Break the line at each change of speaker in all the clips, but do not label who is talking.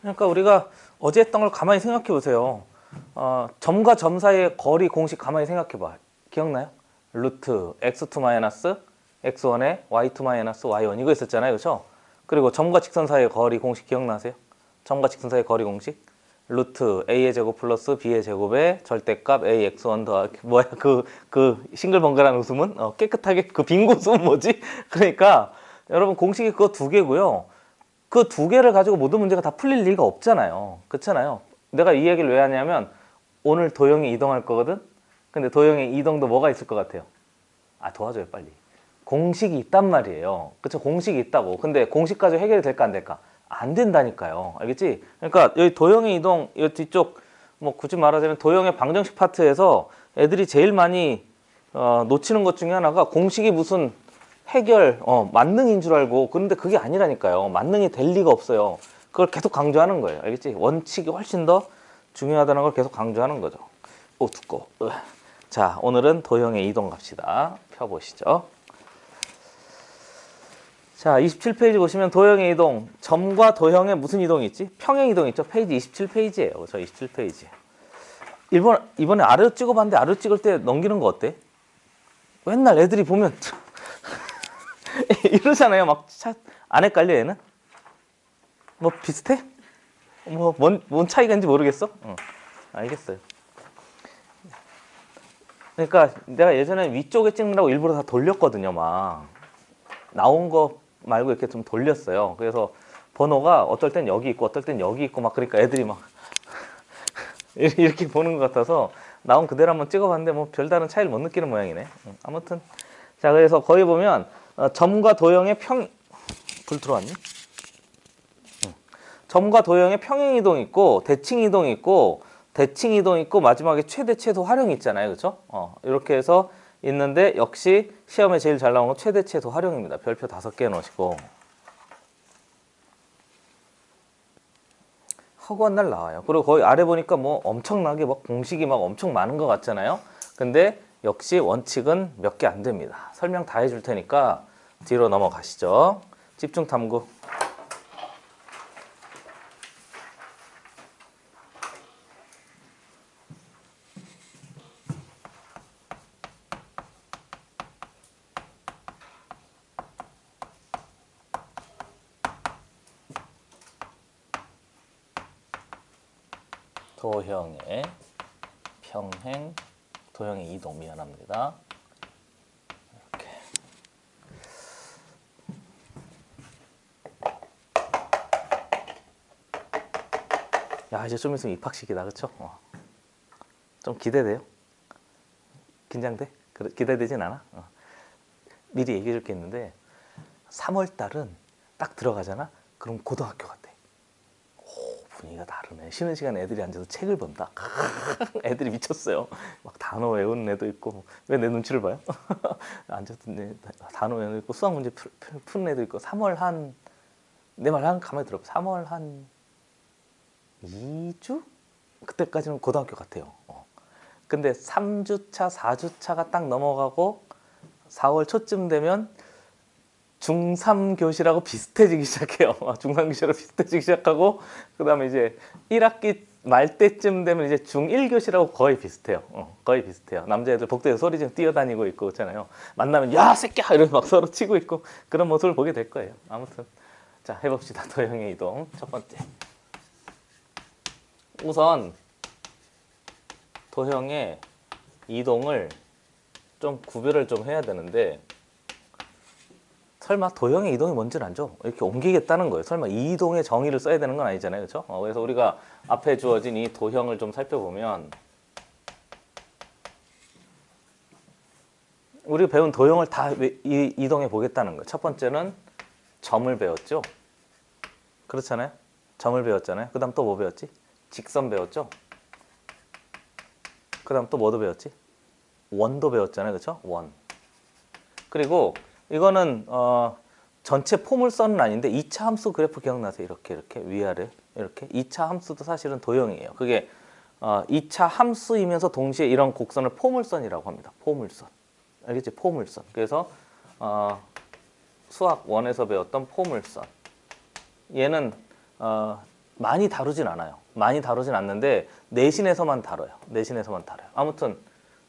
그러니까 우리가 어제 했던 걸 가만히 생각해 보세요. 점과 점 사이의 거리 공식 가만히 생각해 봐. 기억나요? 루트 x2 마이너스 x1에 y2 마이너스 y1 이거 있었잖아요. 그렇죠? 그리고 점과 직선 사이의 거리 공식 기억나세요? 점과 직선 사이의 거리 공식 루트 a의 제곱 플러스 b의 제곱에 절대값 ax1 더하기 뭐야 그 싱글벙글한 웃음은 깨끗하게 그 빙고 웃음은 뭐지? 그러니까 여러분 공식이 그거 두 개고요. 그 두 개를 가지고 모든 문제가 다 풀릴 리가 없잖아요. 그렇잖아요. 내가 이 얘기를 왜 하냐면 오늘 도형이 이동할 거거든. 근데 도형의 이동도 뭐가 있을 것 같아요? 도와줘요 빨리. 공식이 있단 말이에요. 그쵸? 공식이 있다고. 근데 공식 가지고 해결이 될까 안 될까? 안 된다니까요. 알겠지? 그러니까 여기 도형의 이동, 이 뒤쪽 뭐 굳이 말하자면 도형의 방정식 파트에서 애들이 제일 많이 놓치는 것 중에 하나가 공식이 무슨 해결, 만능인 줄 알고. 그런데 그게 아니라니까요. 만능이 될 리가 없어요. 그걸 계속 강조하는 거예요. 알겠지? 원칙이 훨씬 더 중요하다는 걸 계속 강조하는 거죠. 오, 두꺼워. 자, 오늘은 도형의 이동 갑시다. 펴보시죠. 자, 27페이지 보시면 도형의 이동, 점과 도형에 무슨 이동이 있지? 평행 이동이 있죠. 페이지 27페이지예요. 저 27페이지. 이번에 아래로 찍어봤는데 아래로 찍을 때 넘기는 거 어때? 맨날 애들이 보면 이러잖아요. 막 안 헷갈려 얘는? 뭐 비슷해? 뭔 차이가 있는지 모르겠어? 알겠어요. 그러니까 내가 예전에 위쪽에 찍느라고 일부러 다 돌렸거든요. 막 나온 거 말고 이렇게 좀 돌렸어요. 그래서 번호가 어떨 땐 여기 있고 어떨 땐 여기 있고 막 그러니까 애들이 막 이렇게 보는 것 같아서 나온 그대로 한번 찍어봤는데 뭐 별다른 차이를 못 느끼는 모양이네. 아무튼 자, 그래서 거기 보면 점과 도형의 불 들어왔니? 점과 도형의 평행 이동 있고 대칭 이동 있고 대칭 이동 있고 마지막에 최대 최소 활용이 있잖아요. 그렇죠? 이렇게 해서 있는데 역시 시험에 제일 잘 나온 건 최대 최소 활용입니다. 별표 5개 넣으시고 허구한 날 나와요. 그리고 거기 아래 보니까 뭐 엄청나게 막 공식이 막 엄청 많은 것 같잖아요. 근데 역시 원칙은 몇 개 안 됩니다. 설명 다 해줄 테니까 뒤로 넘어가시죠. 집중 탐구. 도형의 평행, 도형의 이동 미안합니다. 이렇게. 야, 이제 좀 있으면 입학식이다, 그렇죠? 좀 기대돼요? 긴장돼? 기대되진 않아? 미리 얘기해 줄 게 있는데 3월 달은 딱 들어가잖아? 그럼 고등학교 같아. 분위기가 다르네. 쉬는 시간에 애들이 앉아서 책을 본다. 애들이 미쳤어요. 막 단어 외우는 애도 있고. 왜 내 눈치를 봐요? 앉아서 단어 외우는 애도 있고 수학 문제 푸는 애도 있고. 3월 내 말 가만히 들어봐. 3월 한 2주? 그때까지는 고등학교 같아요. 근데 3주차, 4주차가 딱 넘어가고 4월 초쯤 되면 중3 교시라고 비슷해지기 시작해요. 중3 교시라고 비슷해지기 시작하고 그 다음에 이제 1학기 말 때쯤 되면 이제 중1 교시라고 거의 비슷해요. 거의 비슷해요. 남자애들 복도에서 소리 지르고 뛰어다니고 있고 있잖아요. 만나면 야 새끼야 이러면서 막 서로 치고 있고 그런 모습을 보게 될 거예요. 아무튼 자 해봅시다. 도형의 이동 첫 번째. 우선 도형의 이동을 좀 구별을 좀 해야 되는데 설마 도형의 이동이 뭔지는 알죠? 이렇게 옮기겠다는 거예요. 설마 이 이동의 정의를 써야 되는 건 아니잖아요. 그렇죠? 그래서 우리가 앞에 주어진 이 도형을 좀 살펴보면 우리가 배운 도형을 다 이동해 보겠다는 거예요. 첫 번째는 점을 배웠죠. 그렇잖아요. 점을 배웠잖아요. 그 다음 또 뭐 배웠지? 직선 배웠죠. 그 다음 또 뭐도 배웠지? 원도 배웠잖아요. 그렇죠? 원. 그리고 이거는 전체 포물선은 아닌데 2차 함수 그래프 기억나세요? 이렇게 위아래 이렇게 2차 함수도 사실은 도형이에요. 그게 2차 함수이면서 동시에 이런 곡선을 포물선이라고 합니다. 포물선. 알겠지? 포물선. 그래서 수학 1에서 배웠던 포물선. 얘는 많이 다루진 않아요. 많이 다루진 않는데 내신에서만 다뤄요. 내신에서만 다뤄요. 아무튼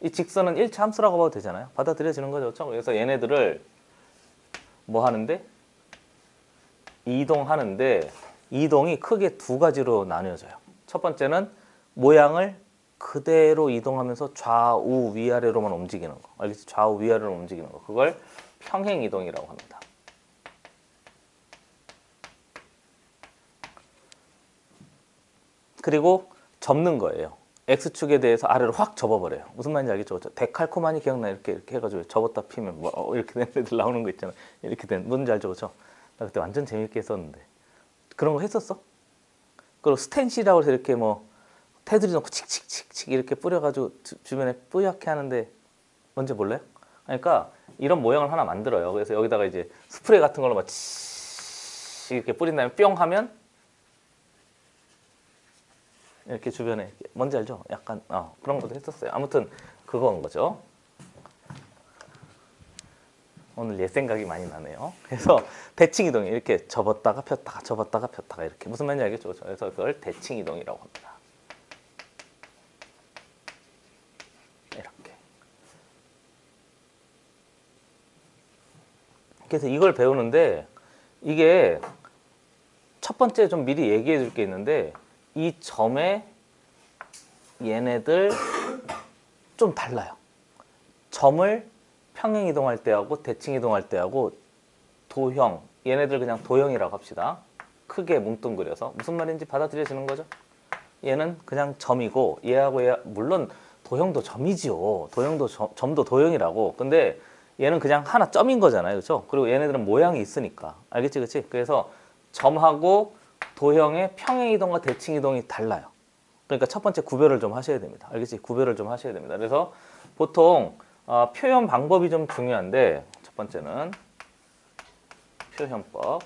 이 직선은 1차 함수라고 봐도 되잖아요. 받아들여지는 거죠. 그렇죠? 그래서 얘네들을 뭐 하는데? 이동하는데 이동이 크게 두 가지로 나뉘어져요. 첫 번째는 모양을 그대로 이동하면서 좌우 위아래로만 움직이는 거. 알겠지? 좌우 위아래로 움직이는 거. 그걸 평행 이동이라고 합니다. 그리고 접는 거예요. X축에 대해서 아래로 확 접어버려요. 무슨 말인지 알겠죠? 데칼코마니 기억나? 이렇게 해가지고 접었다 피면 뭐 이렇게 된 애들 나오는 거 있잖아. 이렇게 된 뭔지 알죠? 그렇죠? 나 그때 완전 재밌게 했었는데 그런 거 했었어? 그리고 스텐실이라고 해서 이렇게 뭐 테두리 넣고 칙칙칙칙 이렇게 뿌려가지고 주변에 뿌옇게 하는데 뭔지 몰라요? 그러니까 이런 모양을 하나 만들어요. 그래서 여기다가 이제 스프레이 같은 걸로 막 이렇게 뿌린 다음에 뿅 하면 이렇게 주변에 뭔지 알죠? 약간 그런 것도 했었어요. 아무튼 그건 거죠. 오늘 옛 생각이 많이 나네요. 그래서 대칭 이동이 이렇게 접었다가 폈다가 접었다가 폈다가 이렇게 무슨 말인지 알겠죠? 그래서 그걸 대칭 이동이라고 합니다. 이렇게. 그래서 이걸 배우는데 이게 첫 번째 좀 미리 얘기해 줄 게 있는데 이 점에 얘네들 좀 달라요. 점을 평행 이동할 때하고 대칭 이동할 때하고 도형, 얘네들 그냥 도형이라고 합시다. 크게 뭉뚱그려서 무슨 말인지 받아들여지는 거죠? 얘는 그냥 점이고 얘하고 얘 물론 도형도 점이지요. 도형도 점도 도형이라고. 근데 얘는 그냥 하나 점인 거잖아요. 그렇죠? 그리고 얘네들은 모양이 있으니까. 알겠지? 그렇지? 그래서 점하고 도형의 평행 이동과 대칭 이동이 달라요. 그러니까 첫 번째 구별을 좀 하셔야 됩니다. 알겠지? 구별을 좀 하셔야 됩니다. 그래서 보통 표현 방법이 좀 중요한데 첫 번째는 표현법.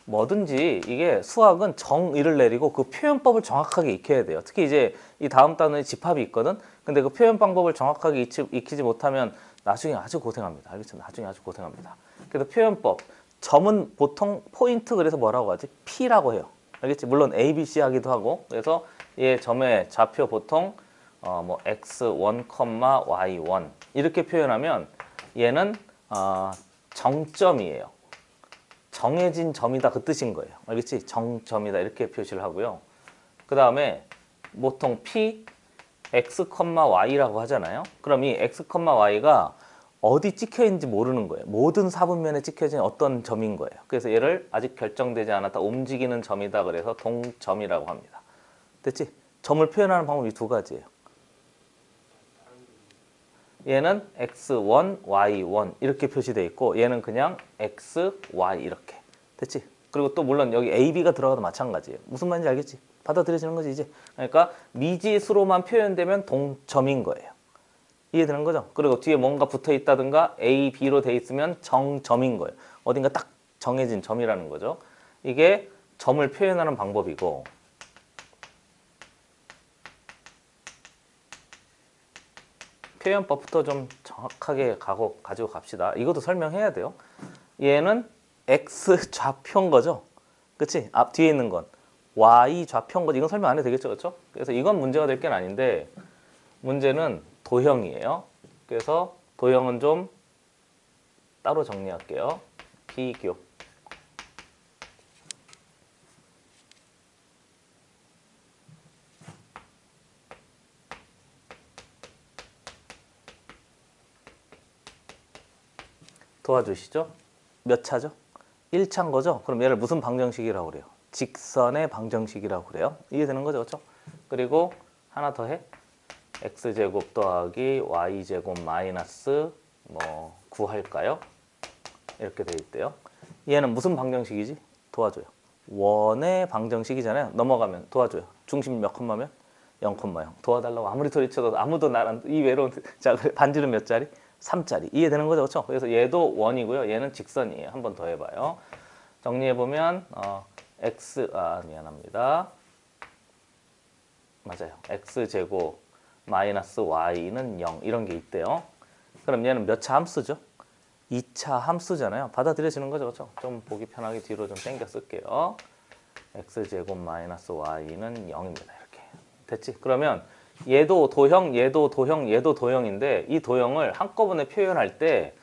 뭐든지 이게 수학은 정의를 내리고 그 표현법을 정확하게 익혀야 돼요. 특히 이제 이 다음 단원에 집합이 있거든. 근데 그 표현 방법을 정확하게 익히지 못하면 나중에 아주 고생합니다. 알겠죠? 나중에 아주 고생합니다. 그래서 표현법. 점은 보통 포인트 그래서 뭐라고 하지? P라고 해요. 알겠지? 물론 A, B, C 하기도 하고. 그래서 얘 점의 좌표 보통 뭐 x1, y1 이렇게 표현하면 얘는 정점이에요. 정해진 점이다 그 뜻인 거예요. 알겠지? 정점이다 이렇게 표시를 하고요. 그 다음에 보통 P, x, y라고 하잖아요. 그럼 이 x, y가 어디 찍혀 있는지 모르는 거예요. 모든 사분면에 찍혀진 어떤 점인 거예요. 그래서 얘를 아직 결정되지 않았다 움직이는 점이다 그래서 동점이라고 합니다. 됐지? 점을 표현하는 방법이 두 가지예요. 얘는 x1, y1 이렇게 표시되어 있고 얘는 그냥 x, y 이렇게. 됐지? 그리고 또 물론 여기 a, b가 들어가도 마찬가지예요. 무슨 말인지 알겠지? 받아들여지는 거지 이제. 그러니까 미지수로만 표현되면 동점인 거예요. 이해되는 거죠? 그리고 뒤에 뭔가 붙어 있다든가 a, b로 돼 있으면 정점인 거예요. 어딘가 딱 정해진 점이라는 거죠. 이게 점을 표현하는 방법이고 표현법부터 좀 정확하게 가지고 갑시다. 이것도 설명해야 돼요. 얘는 x 좌표인 거죠. 그치? 앞 뒤에 있는 건 y 좌표인 거지. 이건 설명 안 해도 되겠죠. 그렇죠? 그래서 이건 문제가 될 게 아닌데 문제는 도형이에요. 그래서 도형은 좀 따로 정리할게요. 비교. 도와주시죠? 몇 차죠? 1차인 거죠? 그럼 얘를 무슨 방정식이라고 그래요? 직선의 방정식이라고 그래요. 이해되는 거죠? 그렇죠? 그리고 하나 더 해. x제곱 더하기 y제곱 마이너스 뭐 9할까요? 이렇게 돼 있대요. 얘는 무슨 방정식이지? 도와줘요. 원의 방정식이잖아요. 넘어가면 도와줘요. 중심 몇 콤마면? 0,0. 도와달라고 아무리 소리쳐도 아무도 나랑 이 외로운 자 반지름 몇 자리? 3짜리. 이해되는 거죠? 그렇죠? 그래서 얘도 원이고요. 얘는 직선이에요. 한 번 더 해봐요. 정리해보면 미안합니다. 맞아요. x제곱 마이너스 y는 0 이런 게 있대요. 그럼 얘는 몇 차 함수죠? 2차 함수잖아요. 받아들여지는 거죠. 그렇죠? 좀 보기 편하게 뒤로 좀 당겨 쓸게요. x제곱 마이너스 y는 0입니다. 이렇게. 됐지? 그러면 얘도 도형, 얘도 도형, 얘도 도형인데 이 도형을 한꺼번에 표현할 때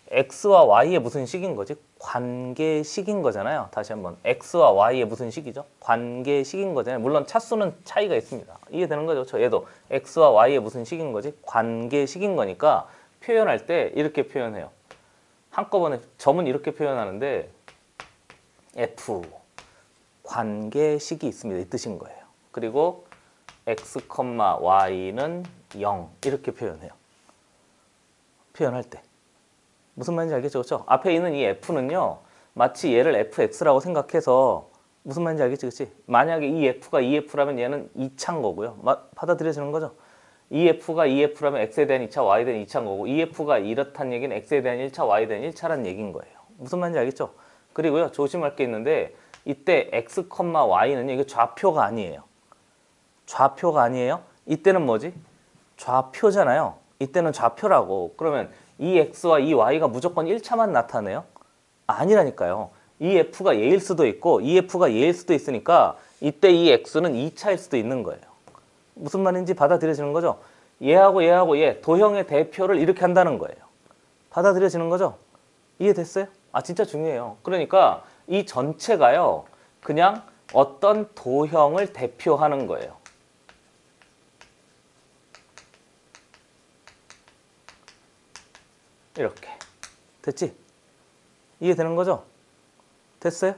x와 y의 무슨 식인 거지? 관계식인 거잖아요. 다시 한번 x와 y의 무슨 식이죠? 관계식인 거잖아요. 물론 차수는 차이가 있습니다. 이해되는 거죠? 그렇죠? 얘도 x와 y의 무슨 식인 거지? 관계식인 거니까 표현할 때 이렇게 표현해요. 한꺼번에 점은 이렇게 표현하는데 f 관계식이 있습니다. 이 뜻인 거예요. 그리고 x, y는 0 이렇게 표현해요. 표현할 때. 무슨 말인지 알겠죠? 그렇죠? 앞에 있는 이 f는요. 마치 얘를 fx라고 생각해서 무슨 말인지 알겠지? 그렇지? 만약에 이 f가 ef라면 얘는 2차인 거고요. 받아들여지는 거죠? ef가 ef라면 x에 대한 2차, y에 대한 2차인 거고 ef가 이렇다는 얘기는 x에 대한 1차, y에 대한 1차라는 얘기인 거예요. 무슨 말인지 알겠죠? 그리고요. 조심할 게 있는데 이때 x, y는요. 이게 좌표가 아니에요. 좌표가 아니에요. 이때는 뭐지? 좌표잖아요. 이때는 좌표라고. 그러면 이 x와 이 y가 무조건 1차만 나타내요? 아니라니까요. 이 f가 얘일 수도 있고 이 f가 얘일 수도 있으니까 이때 이 x는 2차일 수도 있는 거예요. 무슨 말인지 받아들여지는 거죠? 얘하고 얘하고 얘 도형의 대표를 이렇게 한다는 거예요. 받아들여지는 거죠? 이해됐어요? 아 진짜 중요해요. 그러니까 이 전체가요. 그냥 어떤 도형을 대표하는 거예요. 이렇게. 됐지? 이해되는 거죠? 됐어요?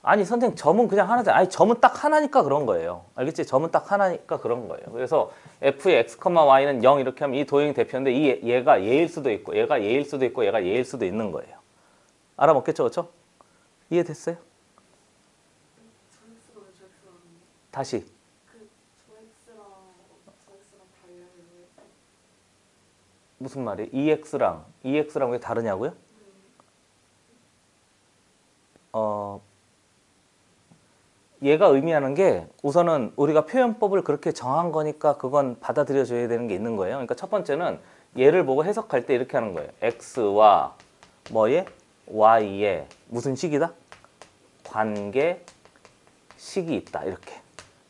아니 선생님 점은 그냥 하나잖아. 아니 점은 딱 하나니까 그런 거예요. 알겠지? 점은 딱 하나니까 그런 거예요. 그래서 f의 x, y는 0 이렇게 하면 이 도형이 대표인데 얘가 얘일 수도 있고 얘가 얘일 수도 있고 얘가 얘일 수도 있는 거예요. 알아먹겠죠? 그렇죠? 이해됐어요? 다시. 무슨 말이에요? EX랑 왜 다르냐고요? 얘가 의미하는 게 우선은 우리가 표현법을 그렇게 정한 거니까 그건 받아들여줘야 되는 게 있는 거예요. 그러니까 첫 번째는 얘를 보고 해석할 때 이렇게 하는 거예요. X와 뭐에? Y에 무슨 식이다? 관계식이 있다. 이렇게.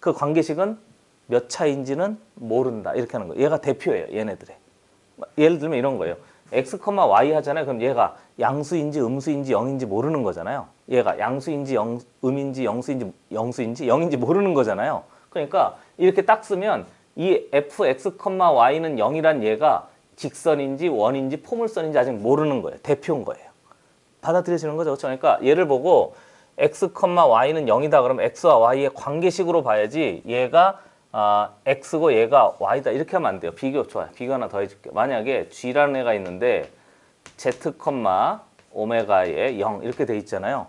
그 관계식은 몇 차인지는 모른다. 이렇게 하는 거예요. 얘가 대표예요. 얘네들의. 예를 들면 이런 거예요. x, y 하잖아요. 그럼 얘가 양수인지 음수인지 0인지 모르는 거잖아요. 얘가 양수인지 음인지 영수인지 0인지 모르는 거잖아요. 그러니까 이렇게 딱 쓰면 이 f, x, y는 0이란 얘가 직선인지 원인지 포물선인지 아직 모르는 거예요. 대표인 거예요. 받아들여지는 거죠. 그렇죠? 그러니까 얘를 보고 x, y는 0이다 그러면 x와 y의 관계식으로 봐야지 얘가 x고 얘가 y다 이렇게 하면 안 돼요. 비교 좋아요. 비교 하나 더 해줄게요. 만약에 g라는 애가 있는데 z, 오메가에 0 이렇게 돼 있잖아요.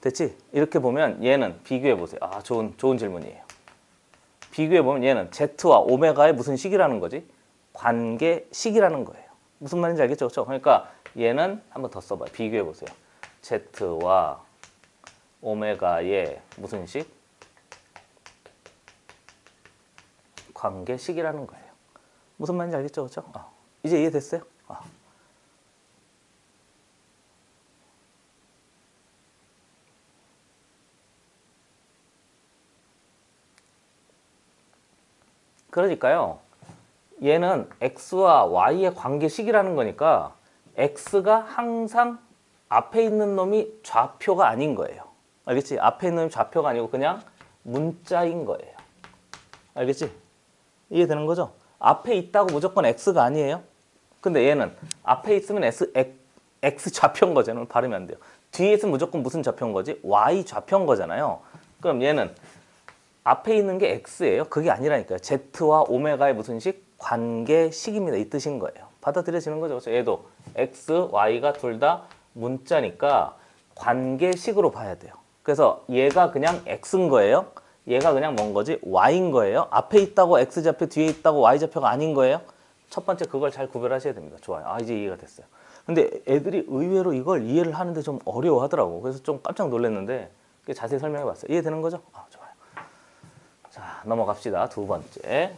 됐지? 이렇게 보면 얘는 비교해 보세요. 아 좋은 질문이에요. 비교해 보면 얘는 z와 오메가의 무슨 식이라는 거지? 관계식이라는 거예요. 무슨 말인지 알겠죠? 그렇죠? 그러니까 얘는 한번 더 써봐요. 비교해 보세요. z와 오메가의 무슨 식? 관계식이라는 거예요. 무슨 말인지 알겠죠? 그렇죠? 이제 이해됐어요? 그러니까요. 얘는 x와 y의 관계식이라는 거니까 x가 항상 앞에 있는 놈이 좌표가 아닌 거예요. 알겠지? 앞에 있는 놈이 좌표가 아니고 그냥 문자인 거예요. 알겠지? 이해되는 거죠? 앞에 있다고 무조건 x가 아니에요. 근데 얘는 앞에 있으면 x 좌표인 거잖아요. 발음이 안 돼요. 뒤에 있으면 무조건 무슨 좌표인 거지? y 좌표인 거잖아요. 그럼 얘는 앞에 있는 게 x예요. 그게 아니라니까요. z와 오메가의 무슨 식? 관계식입니다. 이 뜻인 거예요. 받아들여지는 거죠. 그래서 얘도 x, y가 둘 다 문자니까 관계식으로 봐야 돼요. 그래서 얘가 그냥 x인 거예요. 얘가 그냥 뭔 거지? y인 거예요. 앞에 있다고 x좌표, 뒤에 있다고 y좌표가 아닌 거예요. 첫 번째 그걸 잘 구별하셔야 됩니다. 좋아요. 이제 이해가 됐어요. 근데 애들이 의외로 이걸 이해를 하는데 좀 어려워하더라고. 그래서 좀 깜짝 놀랐는데 자세히 설명해 봤어요. 이해되는 거죠? 좋아요. 자, 넘어갑시다. 두 번째.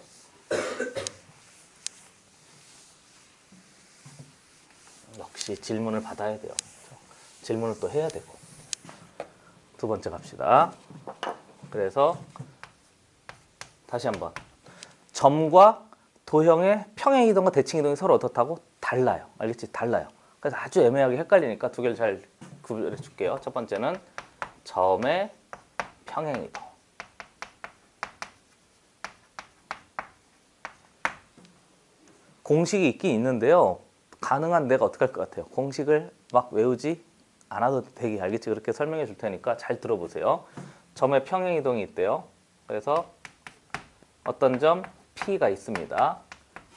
다시 질문을 받아야 돼요. 질문을 또 해야 되고. 두 번째 갑시다. 그래서 다시 한번 점과 도형의 평행이동과 대칭이동이 서로 어떻다고? 달라요. 알겠지? 달라요. 그래서 아주 애매하게 헷갈리니까 두 개를 잘 구별해 줄게요. 첫 번째는 점의 평행이동. 공식이 있긴 있는데요. 가능한 내가 어떻게 할 것 같아요? 공식을 막 외우지 않아도 되게 알겠지? 그렇게 설명해 줄 테니까 잘 들어보세요. 점의 평행이동이 있대요. 그래서 어떤 점 P가 있습니다.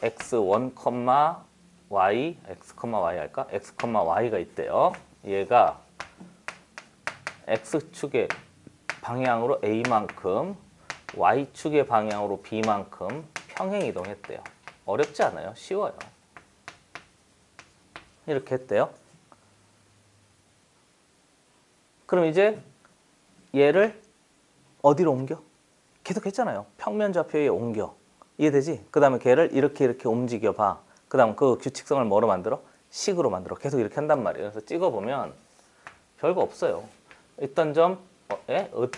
x1, y, x,y 할까? x, y가 있대요. 얘가 x축의 방향으로 a만큼, y축의 방향으로 b만큼 평행이동했대요. 어렵지 않아요. 쉬워요. 이렇게 했대요. 그럼 이제 얘를 어디로 옮겨? 계속 했잖아요. 평면좌표에 옮겨. 이해되지? 그 다음에 걔를 이렇게 움직여봐. 그 다음 그 규칙성을 뭐로 만들어? 식으로 만들어. 계속 이렇게 한단 말이에요. 그래서 찍어보면 별거 없어요. 있던 점,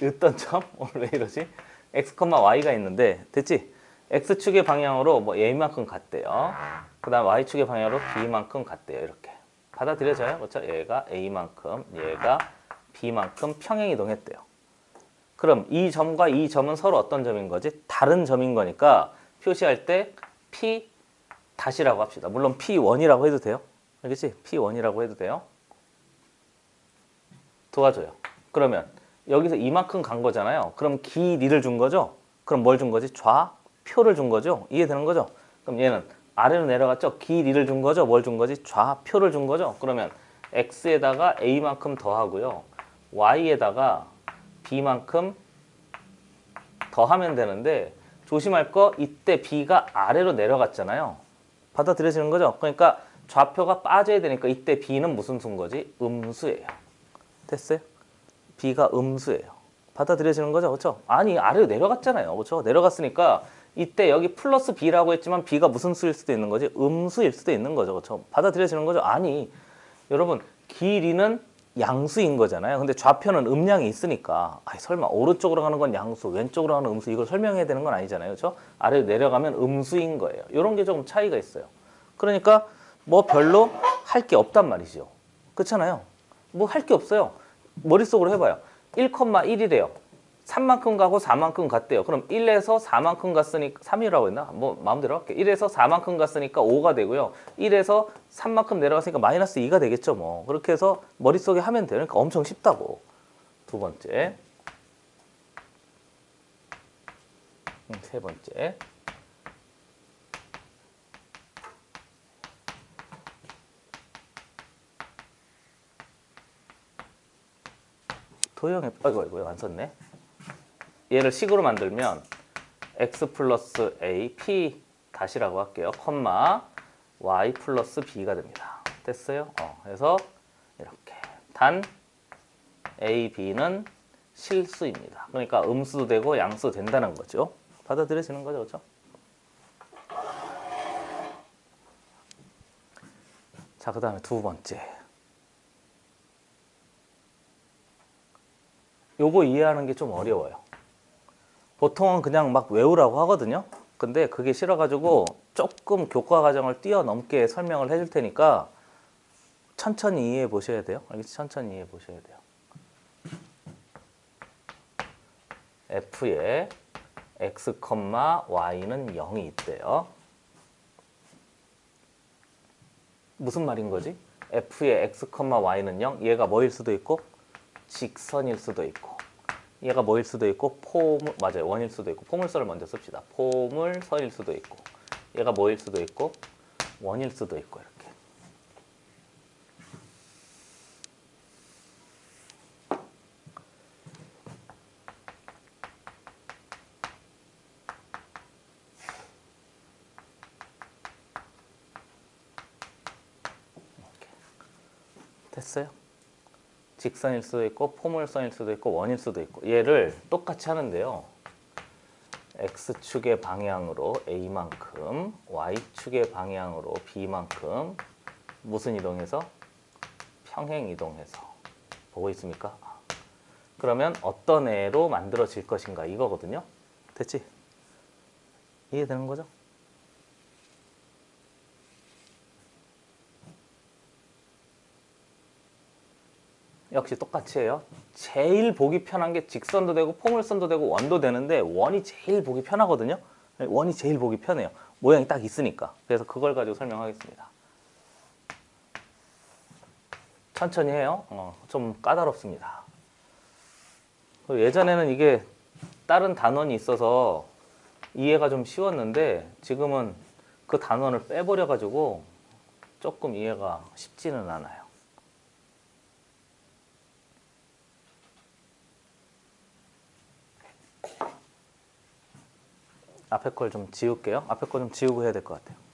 있던 점? 왜 이러지? x, y가 있는데 됐지? x축의 방향으로 뭐 a만큼 갔대요. 그 다음 y축의 방향으로 b만큼 갔대요. 이렇게. 받아들여져요? 그렇죠? 얘가 a만큼, 얘가 b만큼 평행이동했대요. 그럼 이 점과 이 점은 서로 어떤 점인 거지? 다른 점인 거니까 표시할 때 P 다시라고 합시다. 물론 P1이라고 해도 돼요. 알겠지? P1이라고 해도 돼요. 도와줘요. 그러면 여기서 이만큼 간 거잖아요. 그럼 길이를 준 거죠? 그럼 뭘 준 거지? 좌표를 준 거죠? 이해되는 거죠? 그럼 얘는 아래로 내려갔죠? 길이를 준 거죠? 뭘 준 거지? 좌표를 준 거죠? 그러면 X에다가 A만큼 더하고요. Y에다가 B만큼 더하면 되는데 조심할 거 이때 B가 아래로 내려갔잖아요. 받아들여지는 거죠? 그러니까 좌표가 빠져야 되니까 이때 B는 무슨 수인 거지? 음수예요. 됐어요? B가 음수예요. 받아들여지는 거죠? 그렇죠? 아니 아래로 내려갔잖아요. 그렇죠? 내려갔으니까 이때 여기 플러스 B라고 했지만 B가 무슨 수일 수도 있는 거지? 음수일 수도 있는 거죠. 그렇죠? 받아들여지는 거죠? 아니 여러분 길이는 양수인 거잖아요. 근데 좌표는 음량이 있으니까 설마 오른쪽으로 가는 건 양수, 왼쪽으로 가는 음수 이걸 설명해야 되는 건 아니잖아요. 그렇죠? 아래로 내려가면 음수인 거예요. 이런 게 조금 차이가 있어요. 그러니까 뭐 별로 할 게 없단 말이죠. 그렇잖아요. 뭐 할 게 없어요. 머릿속으로 해봐요. 1,1이래요. 3만큼 가고 4만큼 갔대요. 그럼 1에서 4만큼 갔으니까 3이라고 했나? 뭐 마음대로 할게. 1에서 4만큼 갔으니까 5가 되고요. 1에서 3만큼 내려갔으니까 마이너스 2가 되겠죠. 뭐 그렇게 해서 머릿속에 하면 돼요. 그러니까 엄청 쉽다고. 두 번째. 세 번째. 도형의 아이고 안 썼네. 얘를 식으로 만들면 x 플러스 a p 다시라고 할게요. 컴마 y 플러스 b가 됩니다. 됐어요? 그래서 이렇게 단 a, b는 실수입니다. 그러니까 음수도 되고 양수도 된다는 거죠. 받아들여지는 거죠, 그렇죠? 자, 그 다음에 두 번째. 요거 이해하는 게 좀 어려워요. 보통은 그냥 막 외우라고 하거든요. 근데 그게 싫어가지고 조금 교과 과정을 뛰어넘게 설명을 해줄 테니까 천천히 이해해 보셔야 돼요. 알겠지? 천천히 이해해 보셔야 돼요. F에 x, y는 0이 있대요. 무슨 말인 거지? F의 x, y는 0? 얘가 뭐일 수도 있고 직선일 수도 있고 얘가 뭐일 수도 있고 맞아요. 원일 수도 있고 포물선을 먼저 씁시다. 포물선일 수도 있고 얘가 뭐일 수도 있고 원일 수도 있고 이렇게. 됐어요? 직선일 수도 있고 포물선일 수도 있고 원일 수도 있고 얘를 똑같이 하는데요. X축의 방향으로 A만큼 Y축의 방향으로 B만큼 무슨 이동해서? 평행 이동해서 보고 있습니까? 그러면 어떤 애로 만들어질 것인가 이거거든요. 됐지? 이해되는 거죠? 역시 똑같이 해요. 제일 보기 편한 게 직선도 되고 포물선도 되고 원도 되는데 원이 제일 보기 편하거든요. 원이 제일 보기 편해요. 모양이 딱 있으니까. 그래서 그걸 가지고 설명하겠습니다. 천천히 해요. 좀 까다롭습니다. 예전에는 이게 다른 단원이 있어서 이해가 좀 쉬웠는데 지금은 그 단원을 빼버려 가지고 조금 이해가 쉽지는 않아요. 앞에 걸 좀 지울게요. 앞에 거 좀 지우고 해야 될 것 같아요.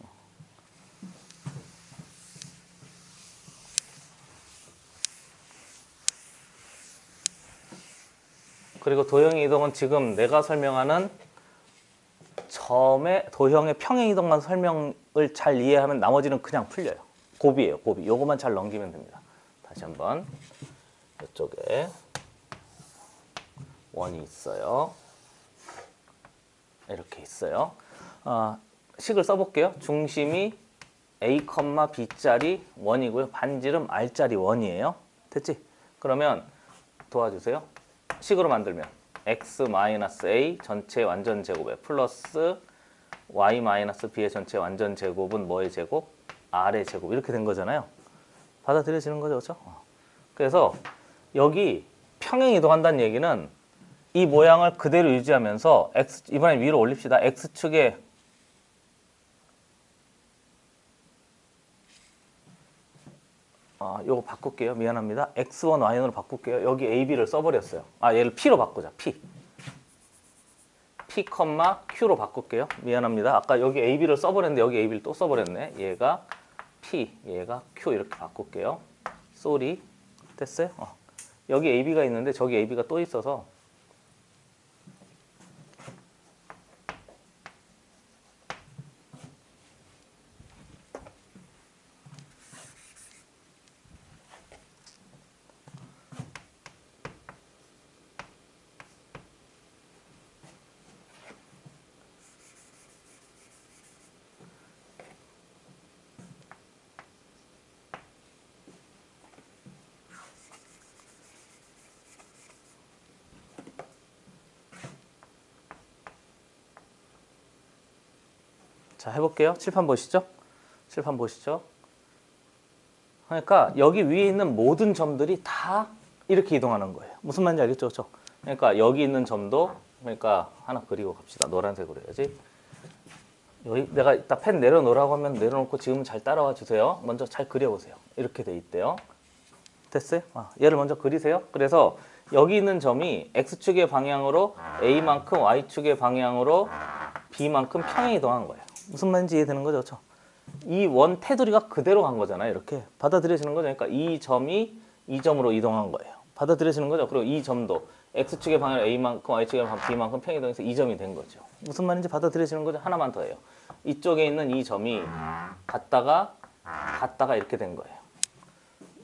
그리고 도형의 이동은 지금 내가 설명하는 점의 도형의 평행 이동만 설명을 잘 이해하면 나머지는 그냥 풀려요. 곱이에요, 곱이. 요거만 잘 넘기면 됩니다. 다시 한번. 이쪽에 원이 있어요. 이렇게 있어요. 식을 써볼게요. 중심이 A, B짜리 원이고요. 반지름 R짜리 원이에요. 됐지? 그러면 도와주세요. 식으로 만들면 x-a 전체 완전 제곱에 플러스 y-b의 전체 완전 제곱은 뭐의 제곱? r의 제곱. 이렇게 된 거잖아요. 받아들여지는 거죠, 그렇죠? 그래서 여기 평행 이동한다는 얘기는 이 모양을 그대로 유지하면서 이번엔 위로 올립시다. x축에 요거 바꿀게요. 미안합니다. x1, y1으로 바꿀게요. 여기 a,b를 써버렸어요. 얘를 p로 바꾸자. p, q로 바꿀게요. 미안합니다. 아까 여기 a,b를 써버렸는데 여기 a,b를 또 써버렸네. 얘가 p, 얘가 q 이렇게 바꿀게요. 쏘리. 됐어요? 여기 a,b가 있는데 저기 a,b가 또 있어서 자, 해볼게요. 칠판 보시죠. 칠판 보시죠. 그러니까 여기 위에 있는 모든 점들이 다 이렇게 이동하는 거예요. 무슨 말인지 알겠죠? 그렇죠? 그러니까 여기 있는 점도 그러니까 하나 그리고 갑시다. 노란색으로 해야지. 여기 내가 이따 펜 내려놓으라고 하면 내려놓고 지금 잘 따라와 주세요. 먼저 잘 그려보세요. 이렇게 돼 있대요. 됐어요? 얘를 먼저 그리세요. 그래서 여기 있는 점이 X축의 방향으로 A만큼 Y축의 방향으로 B만큼 평행 이동한 거예요. 무슨 말인지 이해되는 거죠? 그렇죠? 이 원 테두리가 그대로 간 거잖아요. 이렇게 받아들여지는 거죠. 그러니까 이 점이 이 점으로 이동한 거예요. 받아들여지는 거죠. 그리고 이 점도 X축의 방향으로 A만큼 Y축의 방향으로 B만큼 평행 이동해서 이 점이 된 거죠. 무슨 말인지 받아들여지는 거죠. 하나만 더 해요. 이쪽에 있는 이 점이 갔다가 이렇게 된 거예요.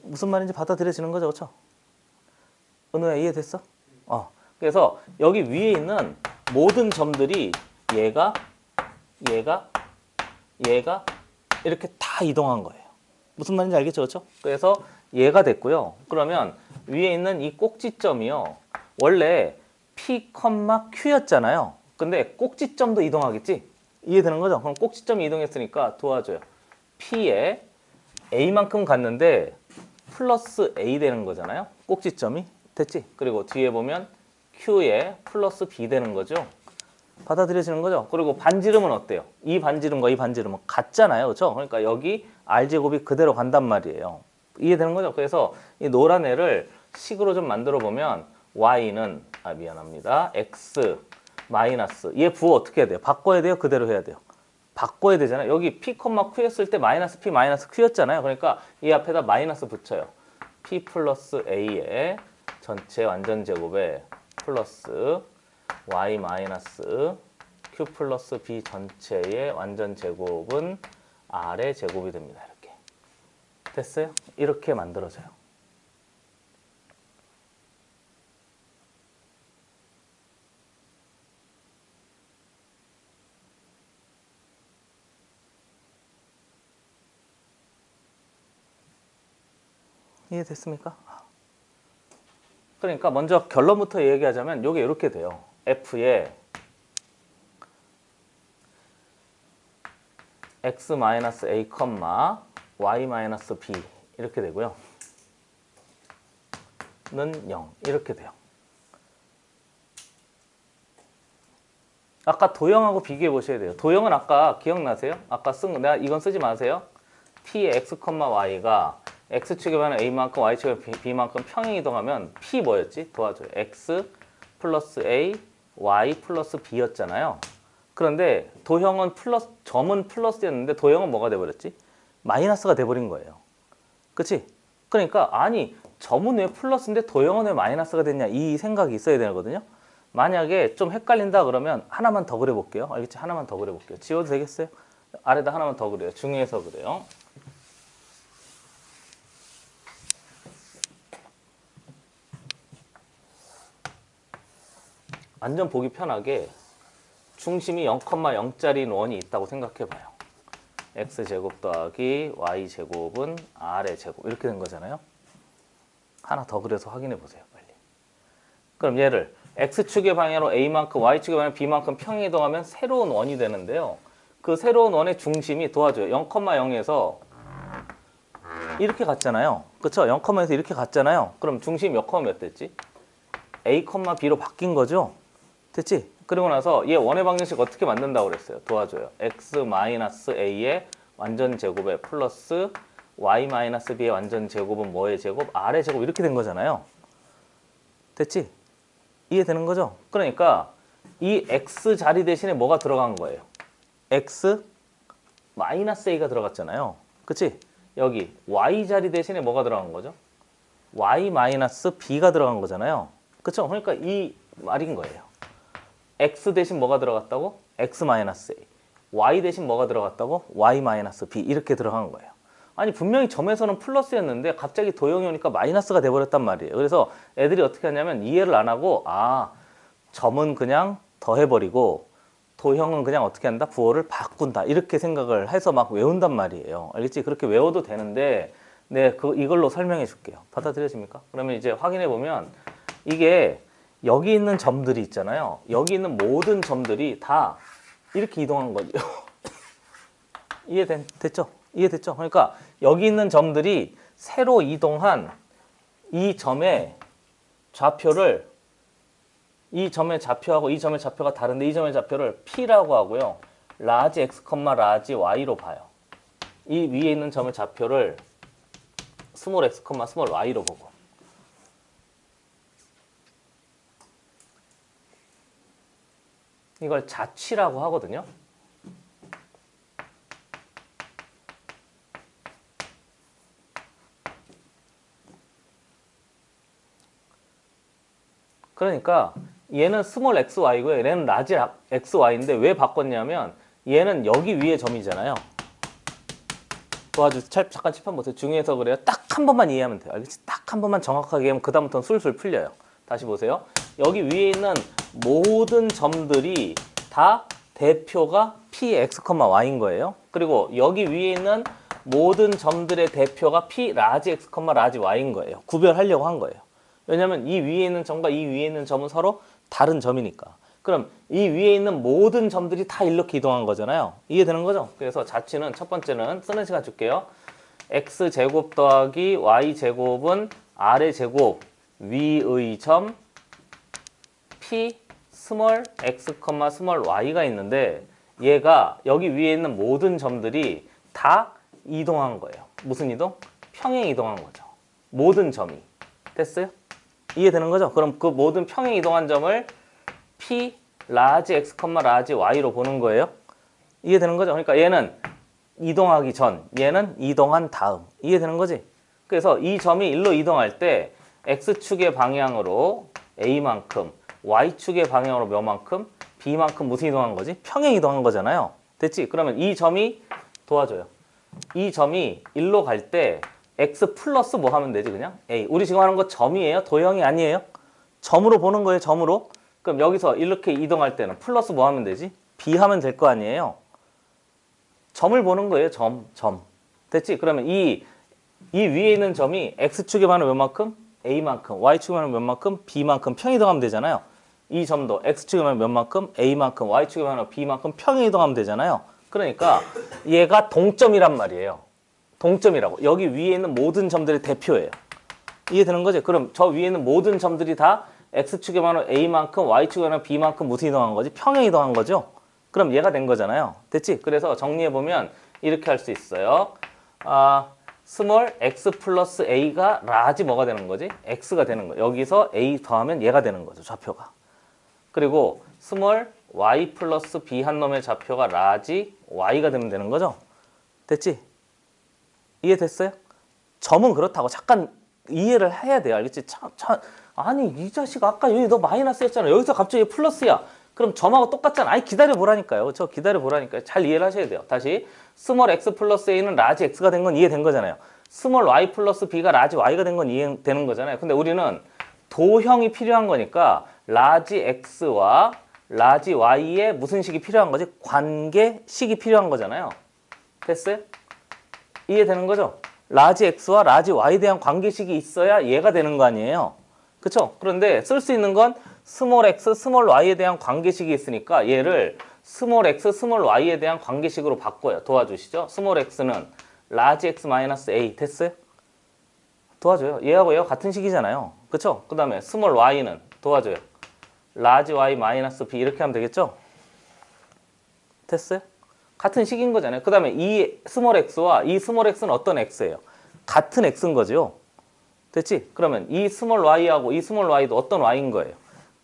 무슨 말인지 받아들여지는 거죠. 그렇죠? 은우야 이해됐어? 그래서 여기 위에 있는 모든 점들이 얘가 이렇게 다 이동한 거예요. 무슨 말인지 알겠죠? 그렇죠? 그래서 얘가 됐고요. 그러면 위에 있는 이 꼭지점이요. 원래 P, Q였잖아요. 근데 꼭지점도 이동하겠지? 이해되는 거죠? 그럼 꼭지점이 이동했으니까 도와줘요. P에 A만큼 갔는데 플러스 A 되는 거잖아요. 꼭지점이. 됐지? 그리고 뒤에 보면 Q에 플러스 B 되는 거죠. 받아들여지는 거죠. 그리고 반지름은 어때요? 이 반지름과 이 반지름은 같잖아요. 그렇죠? 그러니까 여기 R제곱이 그대로 간단 말이에요. 이해되는 거죠? 그래서 이 노란 애를 식으로 좀 만들어 보면 Y는 미안합니다. X 마이너스 얘 부호 어떻게 해야 돼요? 바꿔야 돼요? 그대로 해야 돼요? 바꿔야 되잖아요. 여기 P, Q였을 때 마이너스 P, 마이너스 Q였잖아요. 그러니까 이 앞에다 마이너스 붙여요. P 플러스 A의 전체 완전 제곱에 플러스 y 마이너스 q 플러스 b 전체의 완전 제곱은 r의 제곱이 됩니다. 이렇게 됐어요? 이렇게 만들어져요. 이해됐습니까? 그러니까 먼저 결론부터 얘기하자면 이게 이렇게 돼요. f에 x-a, y-b 이렇게 되고요. 는 0 이렇게 돼요. 아까 도형하고 비교해 보셔야 돼요. 도형은 아까 기억나세요? 아까 내가 이건 쓰지 마세요. p의 x, y가 x축에 반해 a만큼 y축에 b만큼 평행 이동하면 p 뭐였지? 도와줘요. x 플러스 a, y 플러스 b였잖아요. 그런데 도형은 점은 플러스였는데 도형은 뭐가 돼버렸지? 마이너스가 돼버린 거예요. 그치? 그러니까 아니 점은 왜 플러스인데 도형은 왜 마이너스가 됐냐 이 생각이 있어야 되거든요. 만약에 좀 헷갈린다 그러면 하나만 더 그려볼게요. 알겠지? 하나만 더 그려볼게요. 지워도 되겠어요? 아래다 하나만 더 그려요. 중에서 그래요. 완전 보기 편하게 중심이 0,0짜리인 원이 있다고 생각해봐요. x제곱 더하기 y제곱은 r의 제곱 이렇게 된 거잖아요. 하나 더 그려서 확인해 보세요. 빨리. 그럼 얘를 x축의 방향으로 a만큼 y축의 방향으로 b만큼 평행 이동하면 새로운 원이 되는데요. 그 새로운 원의 중심이 도와줘요. 0,0에서 이렇게 갔잖아요. 그쵸? 0,에서 이렇게 갔잖아요. 그럼 중심이 몇 됐지? a, b로 바뀐 거죠? 됐지? 그리고 나서 얘 원의 방정식 어떻게 만든다고 그랬어요? 도와줘요. x-a의 완전 제곱에 플러스 y-b의 완전 제곱은 뭐의 제곱? r의 제곱 이렇게 된 거잖아요. 됐지? 이해되는 거죠? 그러니까 이 x 자리 대신에 뭐가 들어간 거예요? x-a가 들어갔잖아요. 그치? 여기 y 자리 대신에 뭐가 들어간 거죠? y-b가 들어간 거잖아요. 그쵸? 그러니까 이 말인 거예요. x 대신 뭐가 들어갔다고? x-a. y 대신 뭐가 들어갔다고? y-b 이렇게 들어간 거예요. 아니 분명히 점에서는 플러스였는데 갑자기 도형이 오니까 마이너스가 돼버렸단 말이에요. 그래서 애들이 어떻게 하냐면 이해를 안 하고 점은 그냥 더해버리고 도형은 그냥 어떻게 한다? 부호를 바꾼다 이렇게 생각을 해서 막 외운단 말이에요. 알겠지? 그렇게 외워도 되는데 이걸로 설명해 줄게요. 받아들여집니까? 그러면 이제 확인해 보면 이게 여기 있는 점들이 있잖아요. 여기 있는 모든 점들이 다 이렇게 이동한 거죠. 이해됐죠? 이해됐죠? 그러니까 여기 있는 점들이 새로 이동한 이 점의 좌표를 이 점의 좌표하고 이 점의 좌표가 다른데 이 점의 좌표를 P라고 하고요. 라지 X, 라지 Y로 봐요. 이 위에 있는 점의 좌표를 스몰 X, 스몰 Y로 보고 이걸 자취라고 하거든요. 그러니까 얘는 스몰 xy고요. 얘는 라지 xy인데 왜 바꿨냐면 얘는 여기 위에 점이잖아요. 잠깐 칠판 보세요. 중에서 그래요. 딱 한 번만 이해하면 돼요. 알겠지? 딱 한 번만 정확하게 하면 그 다음부터는 술술 풀려요. 다시 보세요. 여기 위에 있는 모든 점들이 다 대표가 px, y인 거예요. 그리고 여기 위에 있는 모든 점들의 대표가 p 라지 x, 라지 y인 거예요. 구별하려고 한 거예요. 왜냐면 이 위에 있는 점과 이 위에 있는 점은 서로 다른 점이니까. 그럼 이 위에 있는 모든 점들이 다 이렇게 이동한 거잖아요. 이해되는 거죠? 그래서 자취는 첫 번째는 쓰는 시간 줄게요. x제곱 더하기 y제곱은 r의 제곱 위의 점 p 스몰 x, 스몰 y가 있는데 얘가 여기 위에 있는 모든 점들이 다 이동한 거예요. 무슨 이동? 평행 이동한 거죠. 모든 점이. 됐어요? 이해되는 거죠? 그럼 그 모든 평행 이동한 점을 p 라지 x, 라지 y로 보는 거예요. 이해되는 거죠? 그러니까 얘는 이동하기 전, 얘는 이동한 다음. 이해되는 거지? 그래서 이 점이 일로 이동할 때 x축의 방향으로 a만큼, y축의 방향으로 몇만큼, b만큼 무슨 이동한 거지? 평행 이동한 거잖아요. 됐지? 그러면 이 점이 도와줘요. 이 점이 일로 갈 때 x 플러스 뭐 하면 되지 그냥? a. 우리 지금 하는 거 점이에요? 도형이 아니에요? 점으로 보는 거예요, 점으로. 그럼 여기서 이렇게 이동할 때는 플러스 뭐 하면 되지? b 하면 될 거 아니에요? 점을 보는 거예요, 점. 됐지? 그러면 이 이 위에 있는 점이 x축에 반응 몇만큼? a만큼, y축에 반응 몇만큼? b만큼 평이동하면 되잖아요. 이 점도 x축에 반응 몇만큼? a만큼, y축에 반응 b만큼 평이동하면 되잖아요. 그러니까 얘가 동점이란 말이에요. 동점이라고. 여기 위에 있는 모든 점들의 대표예요. 이해되는 거지? 그럼 저 위에 있는 모든 점들이 다 x축에 반응 a만큼, y축에 반응 b만큼 무슨 이동한 거지? 평행 이동한 거죠? 그럼 얘가 된 거잖아요. 됐지? 그래서 정리해보면 이렇게 할 수 있어요. 스몰 x 플러스 a가 라지 뭐가 되는 거지? x가 되는 거예요. 여기서 a 더하면 얘가 되는 거죠. 좌표가. 그리고 스몰 y 플러스 b 한 놈의 좌표가 라지 y가 되는 거죠. 됐지? 이해됐어요? 점은 그렇다고 잠깐 이해를 해야 돼요. 알겠지? 아니 이 자식 아까 여기 너 마이너스였잖아. 여기서 갑자기 플러스야. 그럼 점하고 똑같잖아. 아니 기다려 보라니까요. 저 기다려 보라니까요. 잘 이해를 하셔야 돼요. 다시 스몰 x 플러스 a는 라지 x가 된 건 이해된 거잖아요. 스몰 y 플러스 b가 라지 y가 된 건 이해되는 거잖아요. 근데 우리는 도형이 필요한 거니까 라지 x와 라지 y의 무슨 식이 필요한 거지? 관계식이 필요한 거잖아요. 됐어요? 이해되는 거죠? 라지 x와 라지 y에 대한 관계식이 있어야 얘가 되는 거 아니에요. 그쵸? 그런데 쓸 수 있는 건 스몰 x, 스몰 y에 대한 관계식이 있으니까 얘를 스몰 x, 스몰 y에 대한 관계식으로 바꿔요. 도와주시죠? 스몰 x는 라지 x 마이너스 a 됐어요? 도와줘요. 얘하고 얘가 같은 식이잖아요. 그쵸? 그 다음에 스몰 y는 도와줘요. 라지 y 마이너스 b 이렇게 하면 되겠죠? 됐어요? 같은 식인 거잖아요. 그 다음에 이 스몰 x와 이 스몰 x는 어떤 x예요? 같은 x인 거죠. 됐지? 그러면 이 스몰 y하고 이 스몰 y도 어떤 y인 거예요?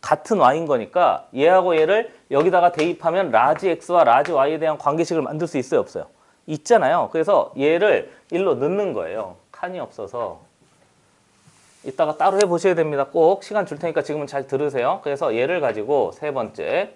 같은 y인 거니까 얘하고 얘를 여기다가 대입하면 라지 x와 라지 y에 대한 관계식을 만들 수 있어요? 없어요? 있잖아요. 그래서 얘를 일로 넣는 거예요. 칸이 없어서. 이따가 따로 해보셔야 됩니다. 꼭 시간 줄 테니까 지금은 잘 들으세요. 그래서 얘를 가지고 세 번째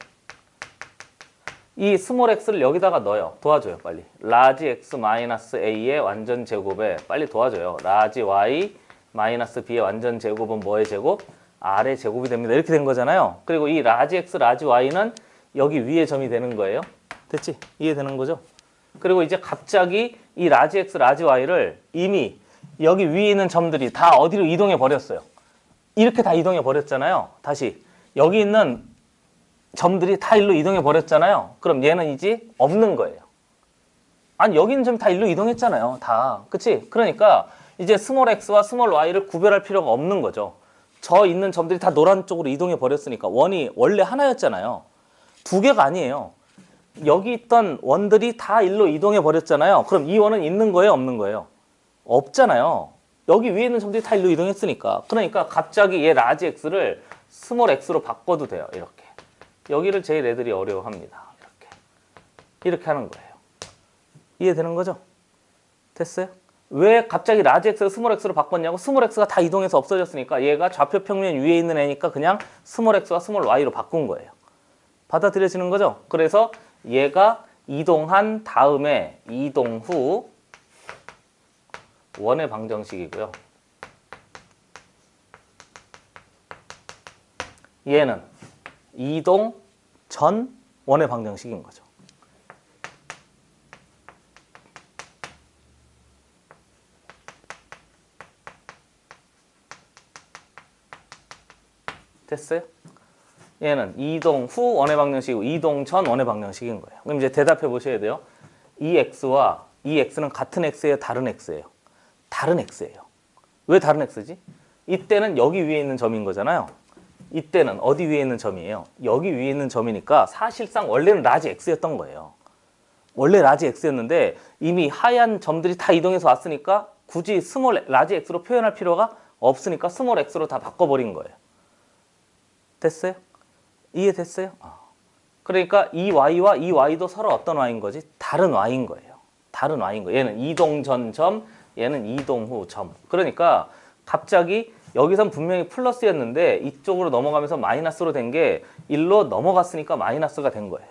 이 스몰 x를 여기다가 넣어요. 도와줘요 빨리. 라지 x 마이너스 a의 완전 제곱에 빨리 도와줘요. 라지 y 마이너스 b의 완전 제곱은 뭐의 제곱? r의 제곱이 됩니다. 이렇게 된 거잖아요. 그리고 이 라지 x, 라지 y는 여기 위에 점이 되는 거예요. 됐지? 이해되는 거죠? 그리고 이제 갑자기 이 라지 x, 라지 y를 이미 여기 위에 있는 점들이 다 어디로 이동해 버렸어요. 이렇게 다 이동해 버렸잖아요. 다시 여기 있는 점들이 다 일로 이동해 버렸잖아요. 그럼 얘는 이제 없는 거예요. 아니 여기 있는 점이 다 일로 이동했잖아요. 다. 그치? 그러니까 이제 스몰 x와 스몰 y를 구별할 필요가 없는 거죠. 저 있는 점들이 다 노란 쪽으로 이동해 버렸으니까 원이 원래 하나였잖아요. 두 개가 아니에요. 여기 있던 원들이 다 일로 이동해 버렸잖아요. 그럼 이 원은 있는 거예요? 없는 거예요? 없잖아요. 여기 위에 있는 점들이 다 일로 이동했으니까. 그러니까 갑자기 얘 라지 x를 스몰 x로 바꿔도 돼요. 이렇게. 여기를 제일 애들이 어려워합니다. 이렇게 하는 거예요. 이해되는 거죠? 됐어요? 왜 갑자기 라지 x, 스몰 x로 바꿨냐고? 스몰 x가 다 이동해서 없어졌으니까 얘가 좌표 평면 위에 있는 애니까 그냥 스몰 x와 스몰 y로 바꾼 거예요. 받아들여지는 거죠? 그래서 얘가 이동한 다음에 이동 후 원의 방정식이고요. 얘는 이동 전 원의 방정식인 거죠. 됐어요? 얘는 이동 후 원의 방정식이고 이동 전 원의 방정식인 거예요. 그럼 이제 대답해 보셔야 돼요. 이 x와 이 x는 같은 x예요? 다른 x예요? 다른 x예요. 왜 다른 x지? 이때는 여기 위에 있는 점인 거잖아요. 이때는 어디 위에 있는 점이에요? 여기 위에 있는 점이니까 사실상 원래는 라지 x였던 거예요. 원래 라지 x였는데 이미 하얀 점들이 다 이동해서 왔으니까 굳이 스몰 라지 x로 표현할 필요가 없으니까 스몰 x로 다 바꿔버린 거예요. 됐어요? 이해됐어요? 그러니까 이 y와 이 y도 서로 어떤 y인 거지? 다른 y인 거예요. 다른 y인 거예요. 얘는 이동 전 점, 얘는 이동 후 점. 그러니까 갑자기 여기선 분명히 플러스였는데 이쪽으로 넘어가면서 마이너스로 된 게 일로 넘어갔으니까 마이너스가 된 거예요.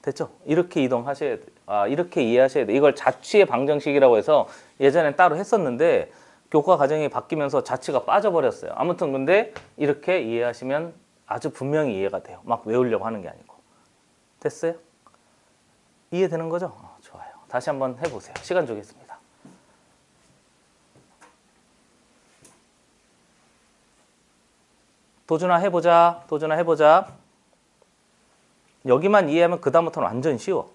됐죠? 이렇게 이동하셔야 돼요. 이렇게 이해하셔야 돼요. 이걸 자취의 방정식이라고 해서 예전엔 따로 했었는데 교과 과정이 바뀌면서 자취가 빠져버렸어요. 아무튼 근데 이렇게 이해하시면 아주 분명히 이해가 돼요. 막 외우려고 하는 게 아니고. 됐어요? 이해되는 거죠? 좋아요. 다시 한번 해보세요. 시간 주겠습니다. 도준아 해보자. 도준아 해보자. 여기만 이해하면 그 다음부터는 완전 쉬워.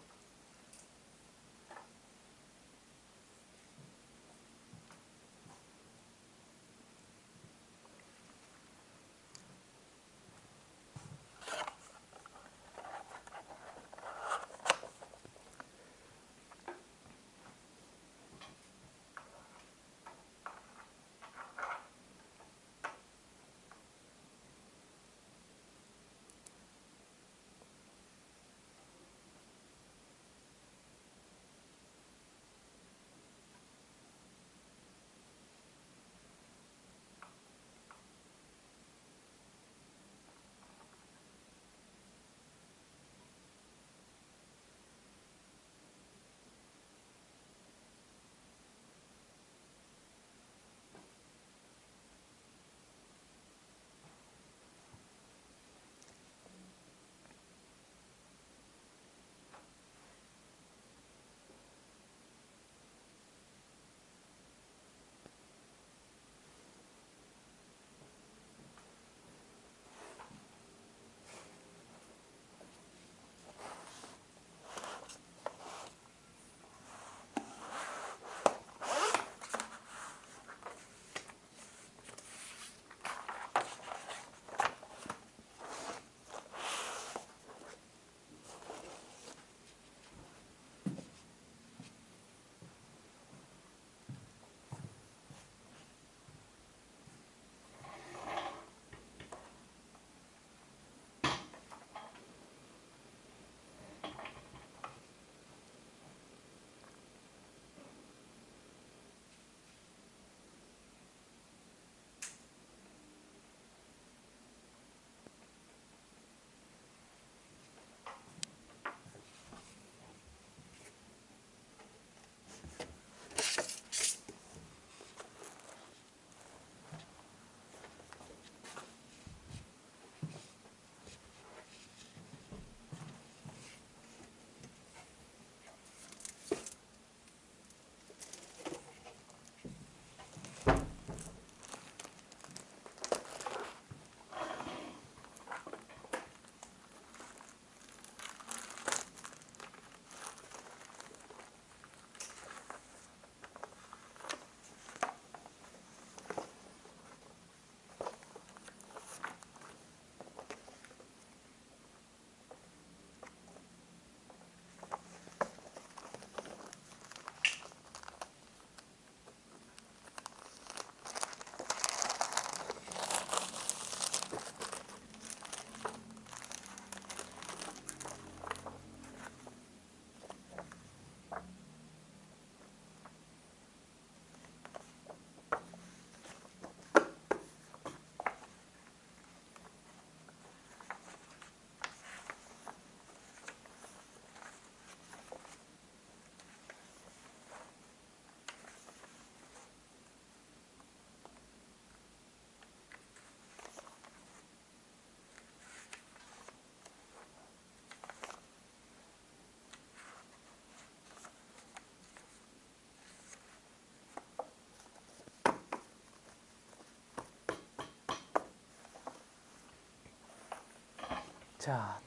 자,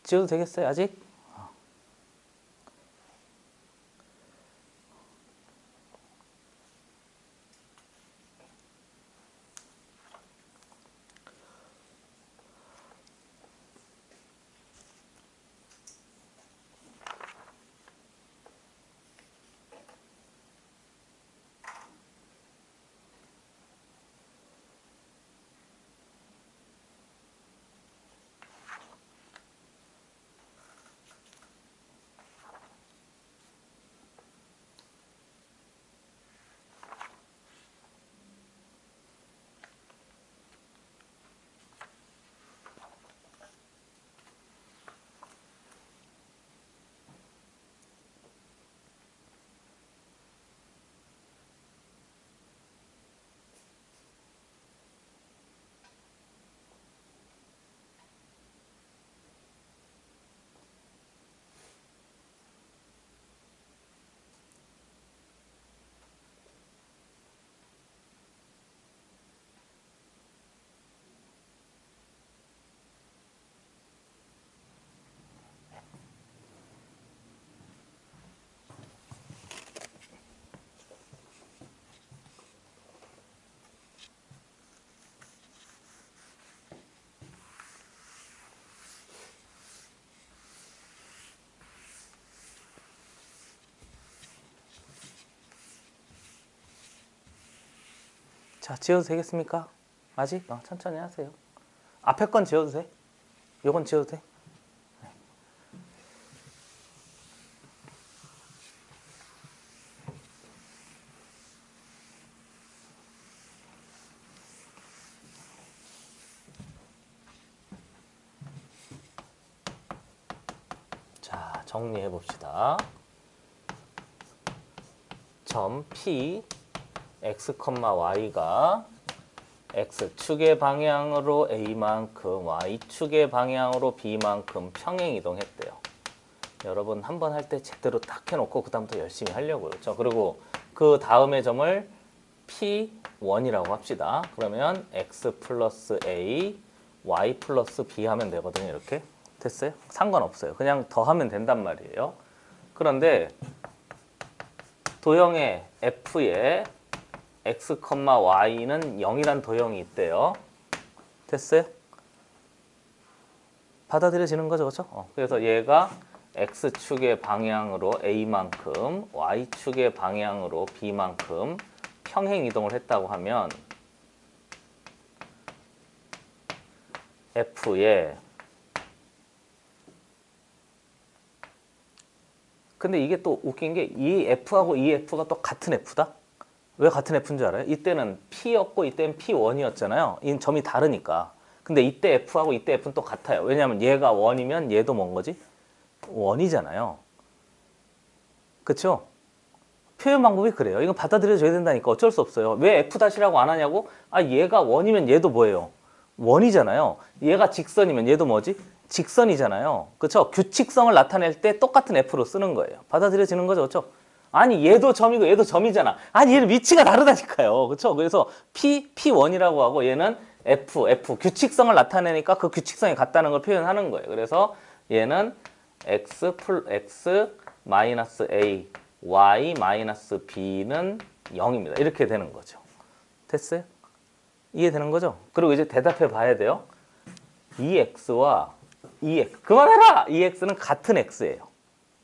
지워도 되겠어요, 아직? 자, 지워도 되겠습니까? 아직? 천천히 하세요. 앞에 건 지워도 돼. 요건 지워도 돼. 자, 정리해 봅시다. 점 P x, y가 x축의 방향으로 a만큼, y축의 방향으로 b만큼 평행 이동했대요. 여러분 한번 할 때 제대로 딱 해놓고 그 다음부터 열심히 하려고요. 자, 그리고 그 다음의 점을 P1이라고 합시다. 그러면 x 플러스 a, y 플러스 b 하면 되거든요. 이렇게. 됐어요? 상관없어요. 그냥 더하면 된단 말이에요. 그런데 도형의 f에 x, y는 0이란 도형이 있대요. 됐어요? 받아들여지는 거죠, 그렇죠? 그래서 얘가 x축의 방향으로 a만큼, y축의 방향으로 b만큼 평행 이동을 했다고 하면 f에 근데 이게 또 웃긴 게 이 f하고 이 f가 또 같은 f다? 왜 같은 f인 줄 알아요? 이때는 P였고 이때는 P1이었잖아요. 이 점이 다르니까. 근데 이때 F하고 이때 F는 또 같아요. 왜냐하면 얘가 1이면 얘도 뭔 거지? 1이잖아요. 그쵸? 표현 방법이 그래요. 이건 받아들여줘야 된다니까 어쩔 수 없어요. 왜 F-라고 안 하냐고? 아, 얘가 1이면 얘도 뭐예요? 1이잖아요. 얘가 직선이면 얘도 뭐지? 직선이잖아요. 그쵸? 규칙성을 나타낼 때 똑같은 F로 쓰는 거예요. 받아들여지는 거죠. 그쵸? 아니 얘도 점이고 얘도 점이잖아. 아니 얘는 위치가 다르다니까요. 그렇죠? 그래서 P1이라고 하고 얘는 F 규칙성을 나타내니까 그 규칙성이 같다는 걸 표현하는 거예요. 그래서 얘는 X 마이너스 A, Y 마이너스 B는 0입니다. 이렇게 되는 거죠. 됐어요? 이해되는 거죠? 그리고 이제 대답해 봐야 돼요. EX와 EX 그만해라! EX는 같은 X예요.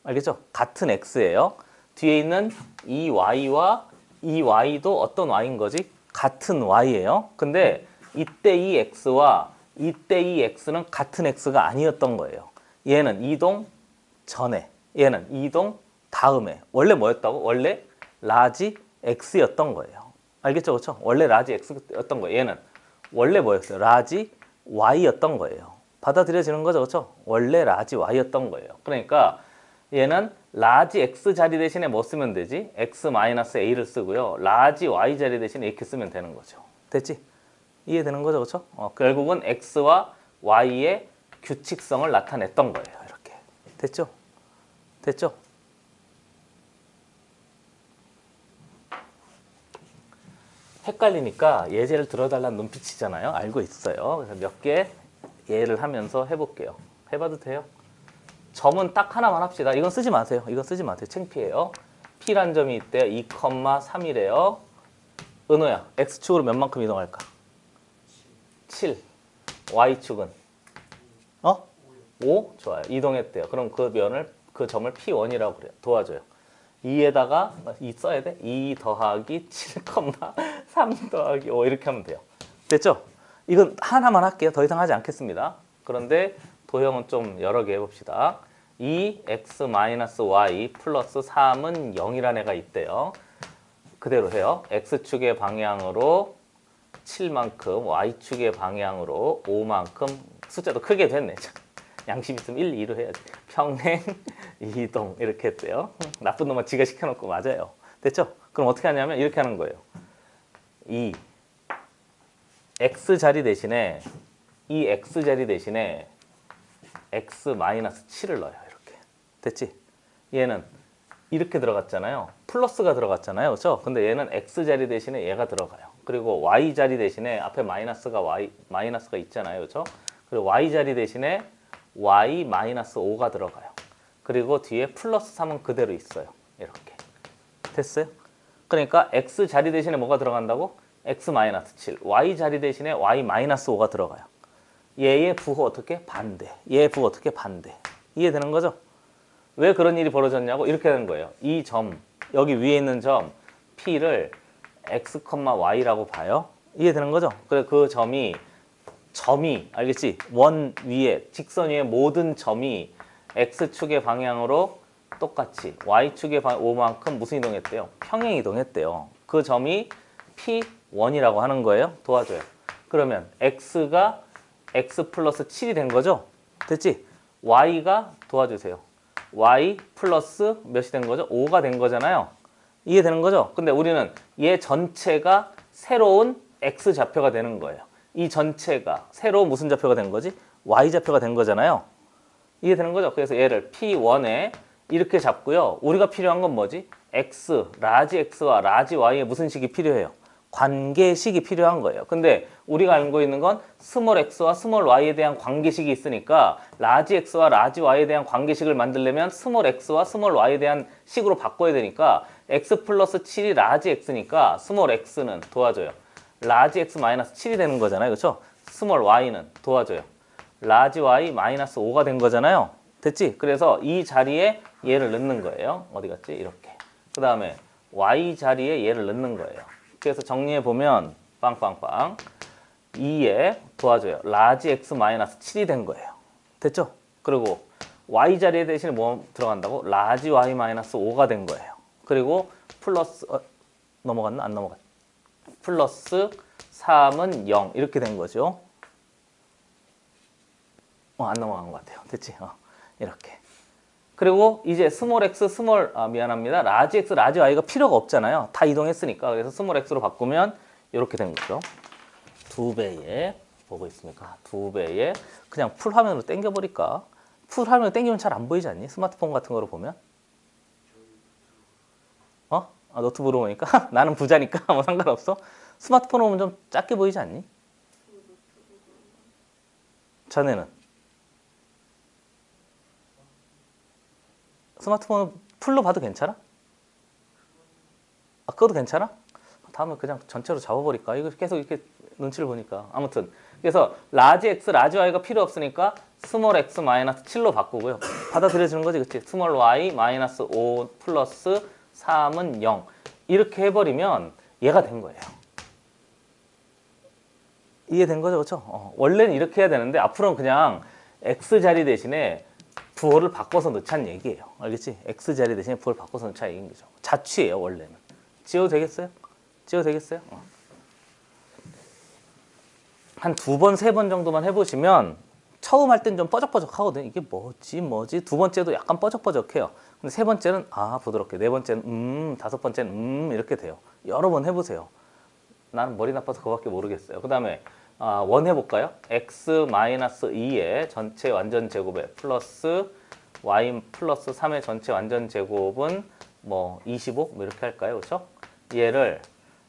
알겠죠? 같은 X예요. 뒤에 있는 이 y와 이 y도 어떤 y인 거지? 같은 y예요. 근데 이때 이 x와 이때 이 x는 같은 x가 아니었던 거예요. 얘는 이동 전에, 얘는 이동 다음에. 원래 뭐였다고? 원래 라지 x였던 거예요. 알겠죠? 그렇죠? 원래 라지 x였던 거예요. 얘는 원래 뭐였어요? 라지 y였던 거예요. 받아들여지는 거죠? 그렇죠? 원래 라지 y였던 거예요. 그러니까 얘는 라지 x 자리 대신에 뭐 쓰면 되지? x 마이너스 a를 쓰고요. 라지 y 자리 대신에 이렇게 쓰면 되는 거죠. 됐지? 이해되는 거죠, 그렇죠? 결국은 x와 y의 규칙성을 나타냈던 거예요. 이렇게. 됐죠? 됐죠? 헷갈리니까 예제를 들어달라는 눈빛이잖아요. 알고 있어요. 그래서 몇 개 예를 하면서 해볼게요. 해봐도 돼요? 점은 딱 하나만 합시다. 이건 쓰지 마세요. 이건 쓰지 마세요. 창피해요. P란 점이 있대요. 2,3이래요. 은호야, X축으로 몇 만큼 이동할까? 7. Y축은? 5? 좋아요. 이동했대요. 그럼 그 점을 P1이라고 그래요. 도와줘요. 2에다가 2 써야 돼? 2 더하기 7,3 더하기 5 이렇게 하면 돼요. 됐죠? 이건 하나만 할게요. 더 이상 하지 않겠습니다. 그런데 도형은 좀 여러 개 해봅시다. 2x-y 플러스 3은 0이라는 애가 있대요. 그대로 해요. x축의 방향으로 7만큼, y축의 방향으로 5만큼 숫자도 크게 됐네. 양심 있으면 1, 2로 해야지. 평행 이동 이렇게 했대요. 나쁜 놈은 지가 시켜놓고 맞아요. 됐죠? 그럼 어떻게 하냐면 이렇게 하는 거예요. 이 x 자리 대신에 이 x 자리 대신에 x-7을 넣어요. 이렇게. 됐지? 얘는 이렇게 들어갔잖아요. 플러스가 들어갔잖아요. 그렇죠? 근데 얘는 x 자리 대신에 얘가 들어가요. 그리고 y 자리 대신에 앞에 마이너스가 있잖아요. 그렇죠? 그리고 y 자리 대신에 y-5가 들어가요. 그리고 뒤에 플러스 3은 그대로 있어요. 이렇게. 됐어요? 그러니까 x 자리 대신에 뭐가 들어간다고? x-7. y 자리 대신에 y-5가 들어가요. 얘의 부호 어떻게? 반대. 얘의 부호 어떻게? 반대. 이해되는 거죠? 왜 그런 일이 벌어졌냐고? 이렇게 되는 거예요. 이 점, 여기 위에 있는 점 P를 x, y라고 봐요. 이해되는 거죠? 그래 그 점이 알겠지? 원 위에 직선 위에 모든 점이 x축의 방향으로 똑같이 y축의 오만큼 무슨 이동했대요? 평행 이동했대요. 그 점이 P1이라고 하는 거예요. 도와줘요. 그러면 x가 x 플러스 7이 된 거죠? 됐지? y가 도와주세요. y 플러스 몇이 된 거죠? 5가 된 거잖아요. 이해되는 거죠? 근데 우리는 얘 전체가 새로운 x 좌표가 되는 거예요. 이 전체가 새로운 무슨 좌표가 된 거지? y 좌표가 된 거잖아요. 이해되는 거죠? 그래서 얘를 P1에 이렇게 잡고요. 우리가 필요한 건 뭐지? x, 라지 x와 라지 y의 무슨 식이 필요해요? 관계식이 필요한 거예요. 근데 우리가 알고 있는 건 스몰 x와 스몰 y에 대한 관계식이 있으니까 라지 x와 라지 y에 대한 관계식을 만들려면 스몰 x와 스몰 y에 대한 식으로 바꿔야 되니까 x 플러스 7이 라지 x니까 스몰 x는 도와줘요. 라지 x 마이너스 7이 되는 거잖아요. 그렇죠? 스몰 y는 도와줘요. 라지 y 마이너스 5가 된 거잖아요. 됐지? 그래서 이 자리에 얘를 넣는 거예요. 어디 갔지? 이렇게. 그 다음에 y 자리에 얘를 넣는 거예요. 그래서 정리해 보면 빵빵빵 2에 도와줘요. 라지 x 마이너스 7이 된 거예요. 됐죠? 그리고 y 자리에 대신에 뭐 들어간다고? 라지 y 마이너스 5가 된 거예요. 그리고 플러스 넘어갔나? 안 넘어갔나? 플러스 3은 0 이렇게 된 거죠. 안 넘어간 것 같아요. 됐지? 이렇게. 그리고 이제 스몰 x, 미안합니다. 라지 x, 라지 y가 필요가 없잖아요. 다 이동했으니까. 그래서 스몰 x로 바꾸면 이렇게 된 거죠. 2배에 보고 있습니까? 2배에 그냥 풀 화면으로 당겨버릴까? 풀 화면으로 당기면 잘 안 보이지 않니? 스마트폰 같은 거로 보면. 노트북으로 보니까? 나는 부자니까 뭐 상관없어. 스마트폰으로 보면 좀 작게 보이지 않니? 자네는? 스마트폰을 풀로 봐도 괜찮아? 그것도 괜찮아? 다음에 그냥 전체로 잡아버릴까? 이거 계속 이렇게 눈치를 보니까. 아무튼 그래서 라지 x, 라지 y가 필요 없으니까 스몰 x 마이너스 7로 바꾸고요. 받아들여지는 거지, 그치? 스몰 y 마이너스 5 플러스 3은 0 이렇게 해버리면 얘가 된 거예요. 이해된 거죠, 그렇죠? 원래는 이렇게 해야 되는데 앞으로는 그냥 x 자리 대신에 부호를 바꿔서 넣자는 얘기예요. 알겠지? x 자리 대신에 부호를 바꿔서 넣자는 얘기인 거죠. 자취예요, 원래는. 지워도 되겠어요? 지워도 되겠어요? 한 2번, 3번 정도만 해보시면 처음 할 땐 좀 뻐적뻐적 하거든요. 이게 뭐지? 두 번째도 약간 뻐적뻐적해요. 근데 세 번째는 부드럽게, 네 번째는 다섯 번째는 이렇게 돼요. 여러 번 해보세요. 나는 머리 나빠서 그거밖에 모르겠어요. 그 다음에 원 해볼까요? x-2의 전체 완전 제곱에 플러스 y 플러스 3의 전체 완전 제곱은 뭐 25? 뭐 이렇게 할까요? 그렇죠? 얘를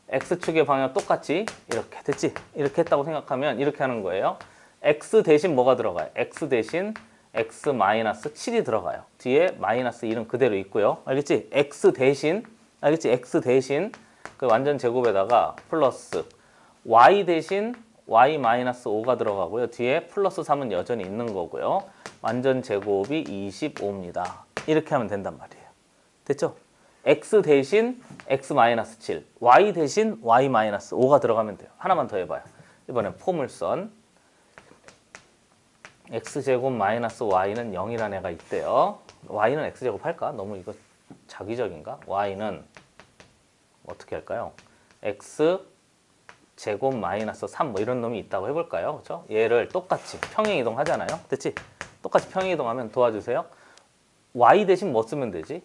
x축의 방향 똑같이 이렇게 됐지? 이렇게 했다고 생각하면 이렇게 하는 거예요. x 대신 뭐가 들어가요? x 대신 x 마이너스 7이 들어가요. 뒤에 마이너스 1은 그대로 있고요. 알겠지? x 대신 알겠지? x 대신 그 완전 제곱에다가 플러스 y 대신 y 마이너스 5가 들어가고요. 뒤에 플러스 3은 여전히 있는 거고요. 완전 제곱이 25입니다. 이렇게 하면 된단 말이에요. 됐죠? x 대신 x 마이너스 7, y 대신 y 마이너스 5가 들어가면 돼요. 하나만 더 해봐요. 이번엔 포물선 x제곱 마이너스 y는 0이라는 애가 있대요. y는 x제곱 할까? 너무 이거 자기적인가? y는 어떻게 할까요? x 제곱 마이너스 3 뭐 이런 놈이 있다고 해볼까요? 그렇죠? 얘를 똑같이 평행 이동하잖아요. 됐지? 똑같이 평행 이동하면 도와주세요. y 대신 뭐 쓰면 되지?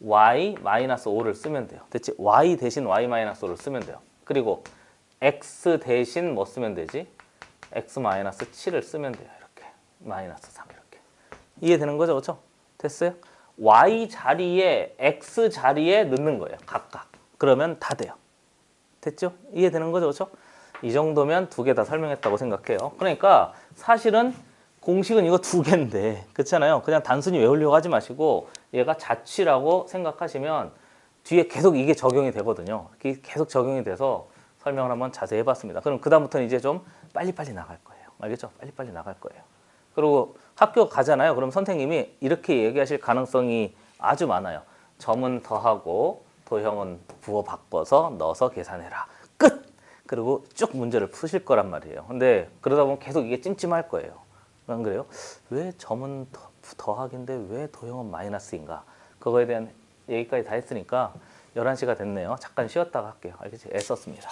y 마이너스 5를 쓰면 돼요. 됐지? y 대신 y 마이너스 5를 쓰면 돼요. 그리고 x 대신 뭐 쓰면 되지? x 마이너스 7을 쓰면 돼요. 이렇게 마이너스 3 이렇게 이해되는 거죠? 그렇죠? 됐어요? y 자리에 x 자리에 넣는 거예요. 각각. 그러면 다 돼요. 됐죠? 이해되는 거죠? 그렇죠? 이 정도면 두 개 다 설명했다고 생각해요. 그러니까 사실은 공식은 이거 두 개인데 그렇잖아요. 그냥 단순히 외우려고 하지 마시고 얘가 자취라고 생각하시면 뒤에 계속 이게 적용이 되거든요. 계속 적용이 돼서 설명을 한번 자세히 해봤습니다. 그럼 그다음부터는 이제 좀 빨리빨리 나갈 거예요. 알겠죠? 빨리빨리 나갈 거예요. 그리고 학교 가잖아요. 그럼 선생님이 이렇게 얘기하실 가능성이 아주 많아요. 점은 더하고 도형은 부호 바꿔서 넣어서 계산해라. 끝! 그리고 쭉 문제를 푸실 거란 말이에요. 근데 그러다 보면 계속 이게 찜찜할 거예요. 안 그래요? 왜 점은 더하기인데 왜 도형은 마이너스인가? 그거에 대한 얘기까지 다 했으니까 11시가 됐네요. 잠깐 쉬었다가 할게요. 알겠지? 애썼습니다.